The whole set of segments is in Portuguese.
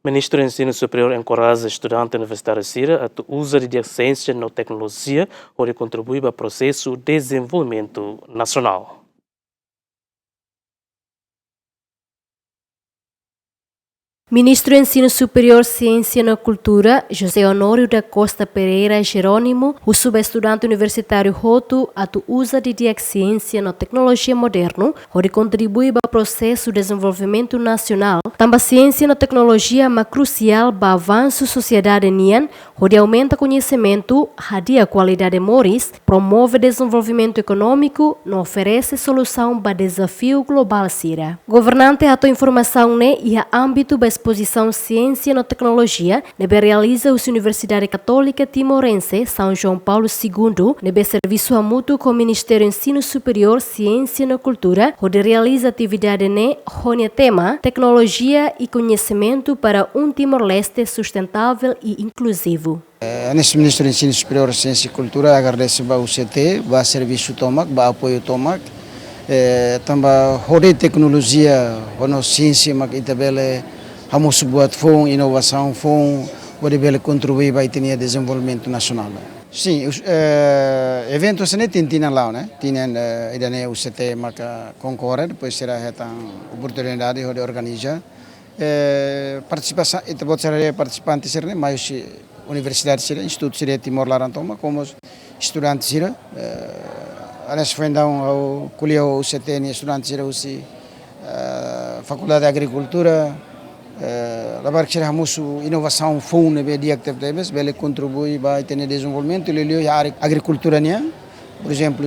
Ministru Ensinu Superior enkoraja estudante universitário sira a usa didiak na teknolojia hodi kontribui para prosesu dezenvolvimentu nasional. Ministro Ensinu Superior, Ciência e Cultura, José Honório da Costa Pereira Jerônimo, o estudante universitário hodi usa didiak ciência e tecnologia moderno, onde contribui para o procesu desenvolvimento nacional. Também ciência e tecnologia é crucial para o avanço da sociedade nian, onde aumenta conhecimento, radia qualidade moris, promove desenvolvimento econômico e oferece solução para desafio global sira. Governante a informação e a âmbito da exposição Ciência e Tecnologia, nebe realiza a Universidade Católica Timorense São João Paulo II, nebe serviço mútuo com o Ministério Ensino Superior, Ciência e Cultura, onde realiza atividade onde tema Tecnologia e Conhecimento para Timor-Leste sustentável e inclusivo. Nesse Ministro Ensino Superior, Ciência e Cultura, agradeço ao UCT, ao serviço tomac, ao apoio tomac, também hodi tecnologia, a ciência, mas também vamos buat fong inovação fong pode bele contribuir para o desenvolvimento nacional. Sim, eventos ini tintina lá, né? Tinha idane UCT maka concorrer, depois será esta oportunidade de organizar. Participação, itu buat saya participantes serne, mas universidade será, instituto será Timor Larantoma, como estudantes será. Anas foi então kuliah UCT ni estudantes será usi faculdade de agricultura. Labar que temos inovação fone be diak tebes bele contribui para o desenvolvimento e a agricultura nia. Por exemplo,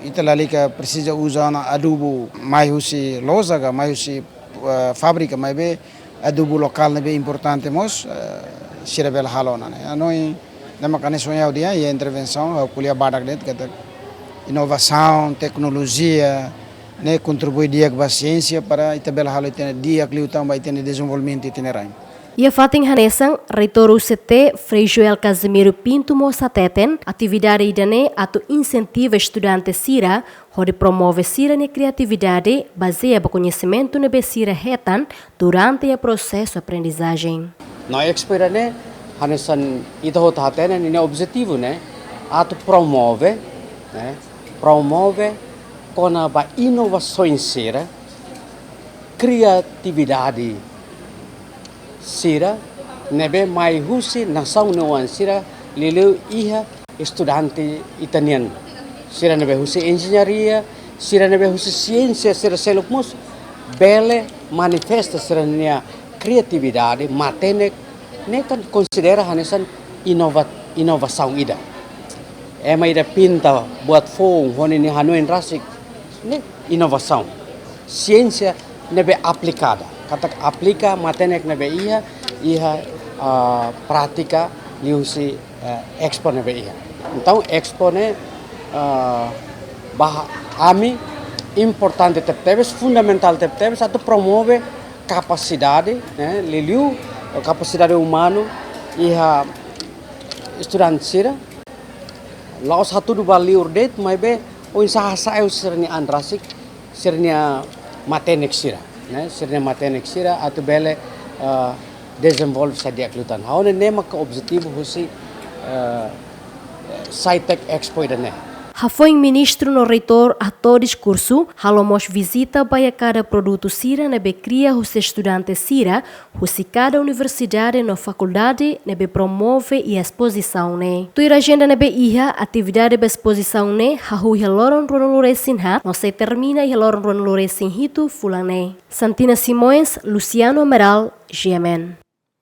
Itália precisa usar adubo mais usi loja, mais usi fábrica, mais be adubo local be importante mos sira bel halona né. Nós nós canais sonhar dia e intervenção a kuliah badak det kata inovação, tecnologia né, contribui diak para a ciência para itabela halo itene diak liutang ba itene desenvolvimento itinerário. E a fatin hanesan, reitor UCT, Frei Joel Casimiro Pinto Moçateten, atividade idane atu incentiva estudantes sira, onde promove sira ne criatividade, baseia para conhecimento nebe sira retan durante o processo de aprendizagem. Nós esperamos hanesan ito hotaten ne objetivo né, atu promove com a inovações sira, criatividade sira, nebe mai husi nação nuan sira leleu iha estudante italiano. Sira nebe husi engenharia, sira nebe husi ciência, sira selukmus bele manifesta sira nia criatividade, matene ne kan considera hanesan inovação ida. Mai ida pinta buat fong hone ni hanuin rasik. Inovação, ciência nebe aplicada, kata aplica matenek nebe ia prática liusi expo nebe ia. Então expo ne bah ami importante tepteves, fundamental tepteves, atau promove capacidade, né, liliu capacidade humano ia estudante sira, lau satu do baliur det, mas be o insahasa eu sernia andrasik sernia matenek sira né sernia matenek sira atau bele desenvolve sadia klutan haone nema ka objetivo husi Sci-Tech Expo idane. Foi ministro no reitor a todo discurso, halomos visita para cada produto sira nebe cria os estudantes sira, husi cada universidade no faculdade nebe promove e exposição ne. Tu agenda nebe iha atividade de exposição ne, hahu haloron ronoluresin ha, não se termina e haloron ronoluresin hitu fulane. Santina Simões, Luciano Amaral, GMN.